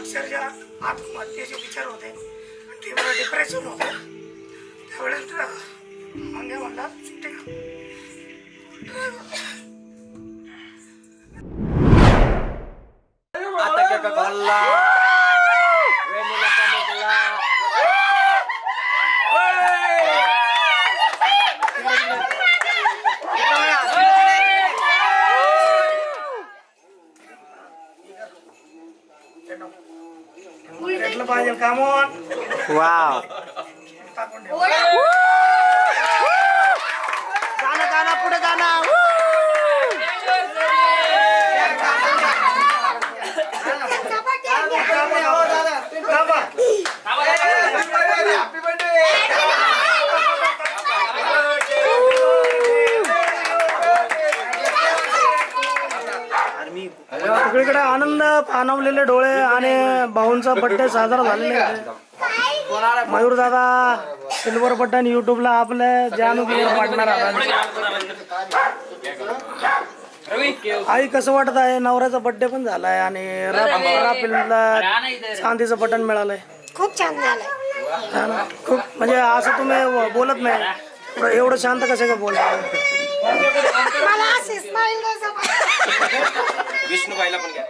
अक्षरशः आत्महत्येचे विचार होते आणि तीव्र डिप्रेशन होते. त्यावेळेस मंगे म्हणला सुट्टी आता का कॉलला भेटलं पाहिजे कामून. वाव गाणं गाणं पुढे गाणं. सगळीकडे आनंद पाणवलेले डोळे आणि भाऊंचा बर्थडे साजरा झालेला आहे. मयूर दादा सिल्वर बटन युट्यूबला आपल्या जानू पार्टनर आई कसं वाटत आहे. नवऱ्याचा बर्थडे पण झालाय आणि फिल्मला चांदीचं बटन मिळालंय. खूप छान झालंय. खूप म्हणजे असं तुम्ही बोलत नाही एवढं शांत कसं का बोलता. मला असे स्माइल विष्णूबाईला पण घ्या.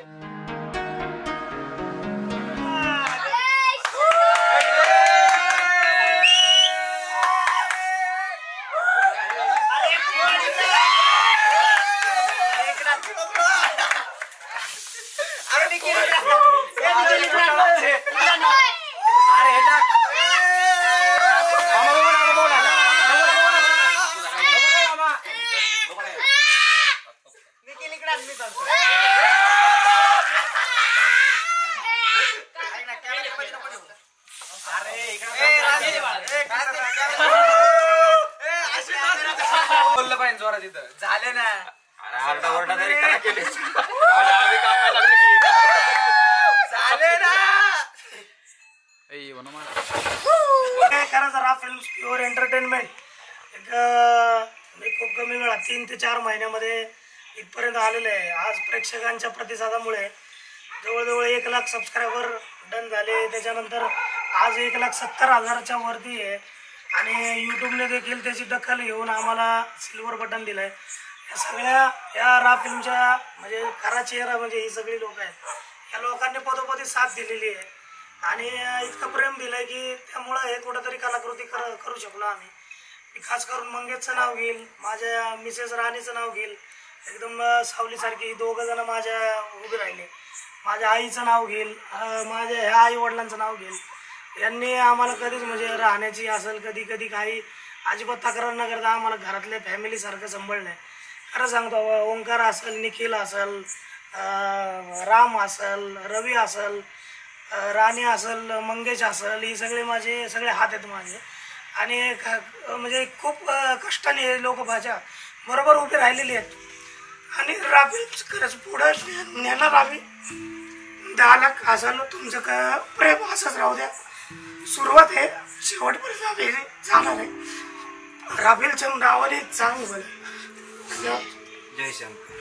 बोललं पाहिजे जोरात तिथं झाले ना. आरडाओरडा तरी करा केली. झाले ना. करायचं रा फिल्म प्युअर एंटरटेनमेंट. मी खूप कमी वेळात 3 ते 4 महिन्यामध्ये इथपर्यंत आलेलं आहे. आज प्रेक्षकांच्या प्रतिसादामुळे जवळजवळ 1 लाख सबस्क्रायबर डन झाले. त्याच्यानंतर आज 1,70,000च्या वरती आहे आणि यूट्यूबने देखील त्याची दखल घेऊन आम्हाला सिल्वर बटन दिलंय. या सगळ्या या रा फिल्मच्या म्हणजे खरा चेहरा म्हणजे ही सगळी लोक आहेत. या लोकांनी पदोपदी साथ दिलेली आहे आणि इतकं प्रेम दिलंय की त्यामुळं हे कुठंतरी कलाकृती करू शकलो आम्ही. मी खास करून मंगेशचं नाव घेईल, माझ्या मिसेस राणीचं नाव घेईल. एकदम सावलीसारखी 2 जण माझ्या उभे राहिले. माझ्या आईचं नाव घेईल, माझ्या ह्या आई वडिलांचं नाव घेईल. यांनी आम्हाला कधीच म्हणजे राहण्याची असेल कधी कधी काही अजिबात तक्रार न करता आम्हाला घरातल्या फॅमिलीसारखं सांभाळलं आहे. खरं सांगतो, ओंकार असेल, निखिल असेल, राम असेल, रवी असेल, राणी असेल, मंगेश असेल, ही सगळे माझे सगळे हात आहेत माझे. आणि म्हणजे खूप कष्टाने हे लोक माझ्या बरोबर उभे राहिलेले आहेत आणि राबी खरंच पुढं नेणार आम्ही. 10 लाख असाल तुमचं का प्रेम असंच राहू द्या. सुरुवात आहे, शेवटपर्यंत आम्ही जाणार आहे. राफेलच्या नावाने चांगलं बोल. जय शंकर.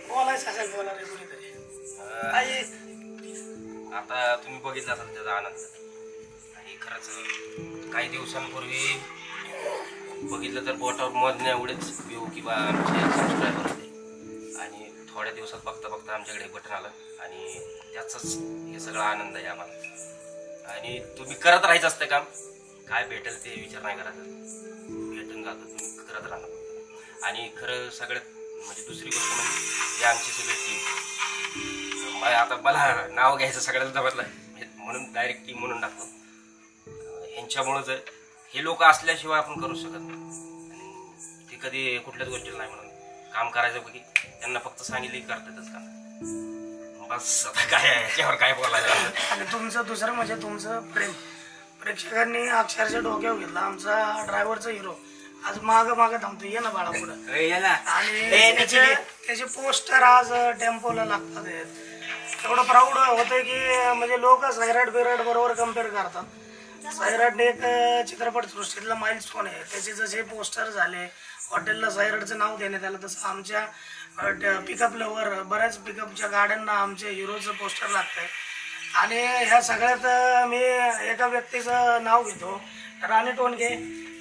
बोलायचं असेल बोला रे कोणीतरी. आता तुम्ही बघितला असाल त्याचा आनंद. आणि खरंच काही दिवसांपूर्वी बघितलं तर बोटावर मोजण्या एवढेच व्ह्यू किंवा आमचे सबस्क्रायबर होते आणि थोड्या दिवसात बघता बघता आमच्याकडे बटन आलं आणि त्याचाच हे सगळा आनंद आहे आम्हाला. आणि तुम्ही करत राहायचं असतं काम. काय भेटेल ते विचार नाही करायचा, भेटून जातं, तुम्ही करत राहणार. आणि खरं सगळ्यात म्हणजे दुसरी गोष्ट म्हणजे या आमची सगळी टीम. आता मला नाव घ्यायचं सगळ्याला जमत नाही म्हणून डायरेक्ट टीम म्हणून टाकतो. ह्यांच्यामुळं जर हे लोक असल्याशिवाय आपण करू शकत नाही. ते कधी कुठल्याच गोष्टीला नाही म्हणून काम करायचं बघी त्यांना फक्त सांगितले करतातच काम. बस आता काय आहे याच्यावर काय बोलायचं. आणि तुमचं दुसरं म्हणजे तुमचं प्रेम प्रेक्षकांनी अक्षरशः डोक्यावर घेतला. आमचा ड्रायव्हरचा हिरो आज माग थांबतो. ये ना बाळा पुढं. आणि त्याचे पोस्टर आज टेम्पोला लागतात. एवढं प्राऊड होतंय की म्हणजे लोक सैराट बिराट बरोबर कम्पेअर करतात सैराटने एक चित्रपट सृष्टीतला माइलस्टोन आहे. त्याचे जसे पोस्टर झाले, हॉटेलला सैराटचं नाव देण्यात आलं, तसं आमच्या पिकअपवर बऱ्याच पिकअपच्या गाड्यांना आमचे हिरोचं पोस्टर लागतंय. आणि ह्या सगळ्यात मी एका व्यक्तीचं नाव घेतो, राणी टोनगे.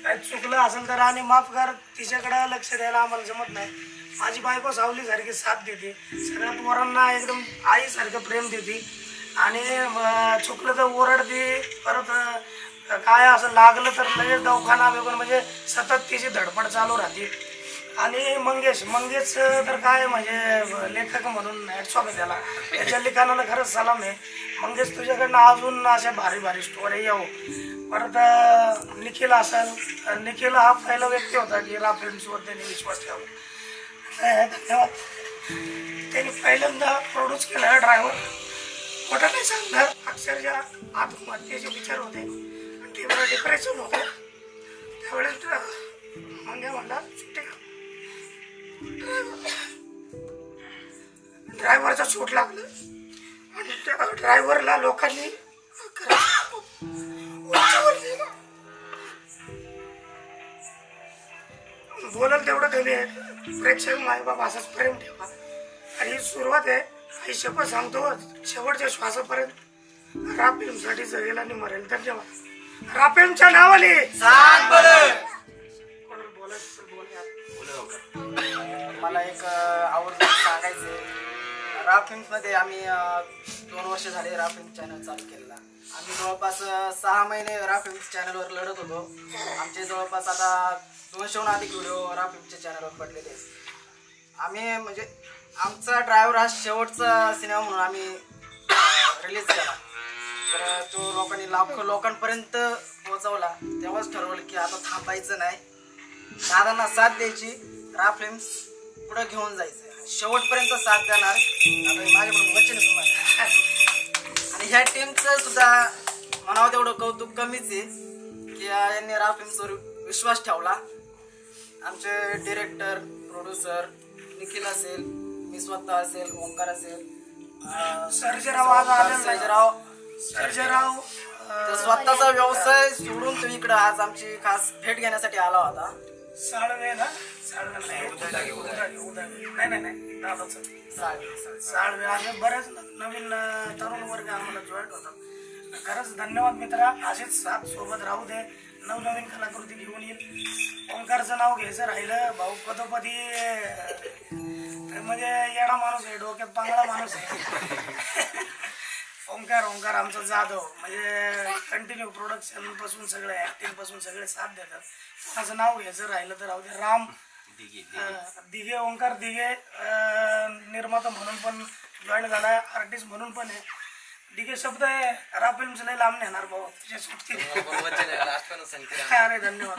काही चुकलं असेल तर राणी माफ कर, तिच्याकडे लक्ष द्यायला आम्हाला जमत नाही. माझी बायको सावलीसारखी साथ देते, सगळ्या पोरांना एकदम आईसारखं प्रेम देते. आणि चुकलं तर ओरडते, परत काय असं लागलं तर लगेच दवाखाना वेगून, म्हणजे सतत तिची धडपड चालू राहते. आणि मंगेश तर काय म्हणजे लेखक म्हणून हॅट्स ऑफ आहे त्याला, त्याच्या लिखाणाला खरंच सलाम आहे. मंगेश तुझ्याकडनं अजून अशा भारी भारी स्टोरी येऊ. परत निखिल असेल, निखिल हा पहिला व्यक्ती होता की रा फिल्म्सवर त्यांनी विश्वास ठेवला. धन्यवाद. त्यांनी पहिल्यांदा प्रोड्यूस केलं ड्रायव्हर, खोटं नाही सांगणार, अक्षरशः आत्महत्येचे विचार होते आणि तीव्र डिप्रेशन होते. त्यावेळेस मंगे म्हणला सुट्टी का, ड्रायव्हरचा शूट लागलं आणि त्या ड्रायव्हरला लोकांनी बोलाल तेवढं कमी आहे. प्रेक्षक मायबाप असंच प्रेम ठेवा. आणि ही सुरुवात आहे, ही शपथ सांगतो, शेवटच्या श्वासापर्यंत रा फिल्मसाठी जगेल आणि मरेल. धन्यवाद. रा फिल्मच्या नावाने मला एक आवडतं सांगायचं. रा फिल्म्समध्ये आम्ही 2 वर्ष झाले रा फिल्म चॅनल चालू केलेला. आम्ही जवळपास 6 महिने रा फिल्म्स चॅनलवर लढत होतो. आमचे जवळपास आता 200हून अधिक व्हिडिओ रा फिल्मच्या चॅनलवर पडलेले. आम्ही म्हणजे आमचा ड्रायव्हर हा शेवटचा सिनेमा म्हणून आम्ही रिलीज केला. तर तो लोकांनी लाखो लोकांपर्यंत पोहोचवला. तेव्हाच ठरवलं की आता थांबायचं नाही, दादांना साथ द्यायची, रा फिल्म्स पुढे घेऊन जायचं, शेवटपर्यंत साथ देणार. माझ्याकडून वचन आहे तुम्हाला. आणि ह्या टीमचं सुद्धा म्हणावं तेवढं कौतुक कमीच आहे की यांनी रा फिल्म्सवर विश्वास ठेवला. आमचे डिरेक्टर, प्रोड्युसर निखिल असेल, मी स्वतः असेल, ओंकार असेल, सर्जेराव स्वतःचा व्यवसाय सोडून तो इकडं आज आमची खास भेट घेण्यासाठी आला होता. साळवे ना, नाही दादाचं साळवे. असे बरेच नवीन तरुण वर्ग आम्हाला जॉईन होतात. खरंच धन्यवाद मित्रा. असेच साथ सोबत राहू दे, नवनवीन कलाकृती घेऊन येईल. ओंकारचं नाव घ्यायचं राहिलं, भाऊ पदोपदी म्हणजे येडा माणूस आहे, डोक्यात पांगळा माणूस आहे. ओंकार आमचा जाधव म्हणजे कंटिन्यू प्रोडक्शन पासून सगळे ऍक्टिंग पासून सगळे साथ देतात. कोणाचं नाव घ्यायचं राहिलं तर राहू दे, राम दिघे, ओंकार दिघे निर्माता म्हणून पण जॉईन झाला, आर्टिस्ट म्हणून पण आहे. दिघे शब्द आहे, रा फिल्म्स लय लांब नेणार भाऊ तुझ्या सुटतील. अरे धन्यवाद.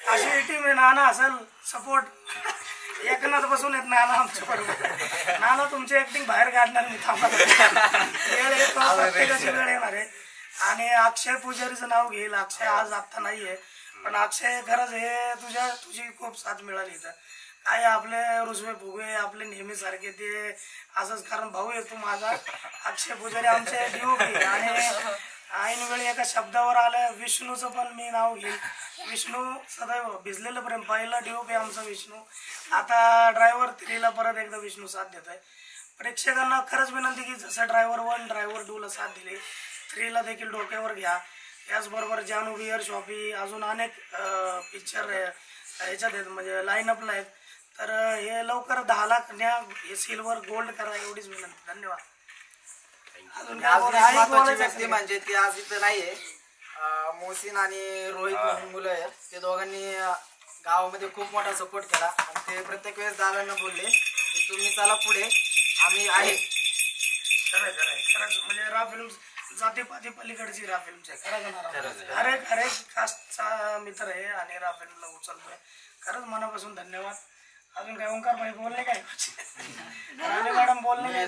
अशी टीम आहे. नाना असेल सपोर्ट, एकनाथ बसून येत नाना आमच्या बरोबर. नाना तुमची ऍक्टिंग बाहेर काढणार मी, थांबा वेळ येतो, प्रत्येकाची वेळ येणार आहे. आणि अक्षय पुजारीचं नाव घेईल. अक्षय आज आत्ता नाहीये, पण अक्षय खरंच हे तुझी खूप साथ मिळाली. तर काय आपले रुसवे फुगे आपले नेहमी सारखे ते असंच, कारण भाऊ येतो माझा अक्षय पुजारी आमचे डीओपी. आणि ऐन वेळी एका शब्दावर आलं, विष्णूचं पण मी नाव घेईल. विष्णू सदैव भिजलेलं प्रेम, पहिला डीओपी आमचा विष्णू. आता ड्रायव्हर 3ला परत एकदा विष्णू साथ देत आहे. प्रेक्षकांना खरंच विनंती की जसं ड्रायव्हर 1, ड्रायव्हर 2ला साथ दिली, 3ला देखील डोक्यावर घ्या. याचबरोबर जानू बियर शॉपी अजून अनेक पिक्चर ह्याच्यात आहेत, म्हणजे लाईनअपला आहेत. तर हे लवकर 10 लाख न्या, हे सिल्वर गोल्ड करा, एवढीच विनंती. धन्यवाद. महत्वाची व्यक्ती म्हणजे ती आज इथं नाहीये, मोहसिन आणि रोहित म्हणून मुलं आहेत. ते दोघांनी गावामध्ये खूप मोठा सपोर्ट केला आणि ते प्रत्येक वेळेस दादांना बोलले की तुम्ही चला पुढे, आम्ही आहे. खरंच म्हणजे रा फिल्म्स जातीपाती पलीकडची रा फिल्म्स आहे. खरे कास्टचा मित्र आहे आणि रा फिल्मला उचलतोय. खरंच मनापासून धन्यवाद. अजून काय ओंकार भाई बोलले काय, राणे मॅडम बोलले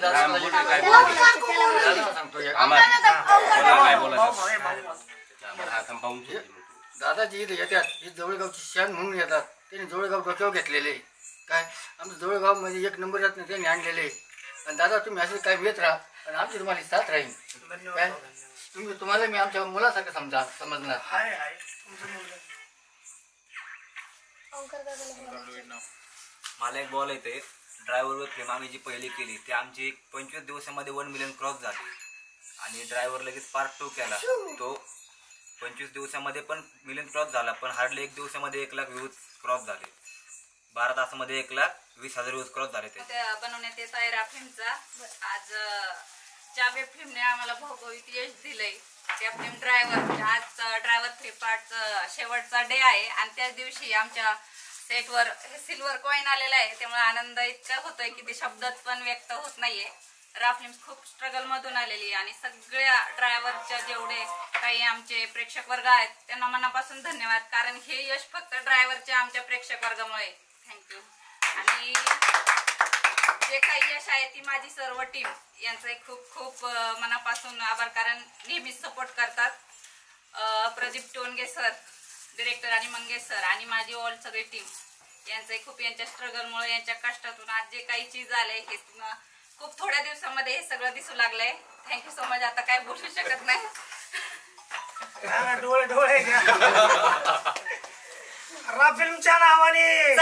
दादाजी इथे येतात, ही जवळगावची शान म्हणून येतात. त्यांनी जवळगाव डोक्यावर घेतलेले. काय आमचं जवळगाव म्हणजे 1 नंबर यात त्यांनी आणलेले. आणि दादा तुम्ही असं काय येत राहा आणि आमची तुम्हाला साथ राहील. धन्यवाद. तुम्हाला मी आमच्या मुलासारखं समजणार. आहे तुमचं मुलगा. मला एक बॉल येते ड्रायव्हरवर फिल्म आम्ही जी पहिली केली ती आमची 25 दिवसामध्ये 1 मिलियन क्रॉस झाली आणि ड्रायव्हर लगेच पार्ट 2 केला तो 25 दिवसामध्ये पण मिलियन क्रॉस झाला पण हार्डली 1 दिवसामध्ये 1 लाख व्ह्यूज क्रॉस झाले 12 तासामध्ये 1,20,000 व्ह्यूज क्रॉस झाले ते बनवण्यात येत आहे राफिल्मचा. आज ज्या वेब फिल्मने आम्हाला भौगोलिक यश दिलंय त्या फिल्म ड्रायव्हर. आज ड्रायव्हर 3 पार्टचा शेवटचा डे आहे आणि त्याच दिवशी आमच्या सेटवर हे सिल्वर कॉईन आलेला आहे त्यामुळे आनंद इतका होतोय की ते शब्दात पण व्यक्त होत नाहीये. राफिल्म्स खूप स्ट्रगल मधून आलेली आणि सगळ्या ड्रायव्हरच्या जेवढे काही आमचे प्रेक्षक वर्ग आहेत त्यांना मनापासून धन्यवाद कारण हे यश फक्त ड्रायव्हरच्या आमच्या प्रेक्षक वर्गामुळे. थँक्यू. आणि जे काही यश आहे ती माझी सर्व टीम यांचे खूप खूप मनापासून आभार कारण नेहमीच सपोर्ट करतात. प्रदीप टोनगे सर डिरेक्टर आणि मंगेश सर आणि माझी ऑल सगळी टीम यांचे खूप यांच्या स्ट्रगलमुळे यांच्या कष्टातून आज जे काही चीज आलंय हे खूप थोड्या दिवसामध्ये हे सगळं दिसू लागलंय. Thank you so much. आता काय बोलू शकत नाही. डोळे घ्या. राफिल्मच्या नावाने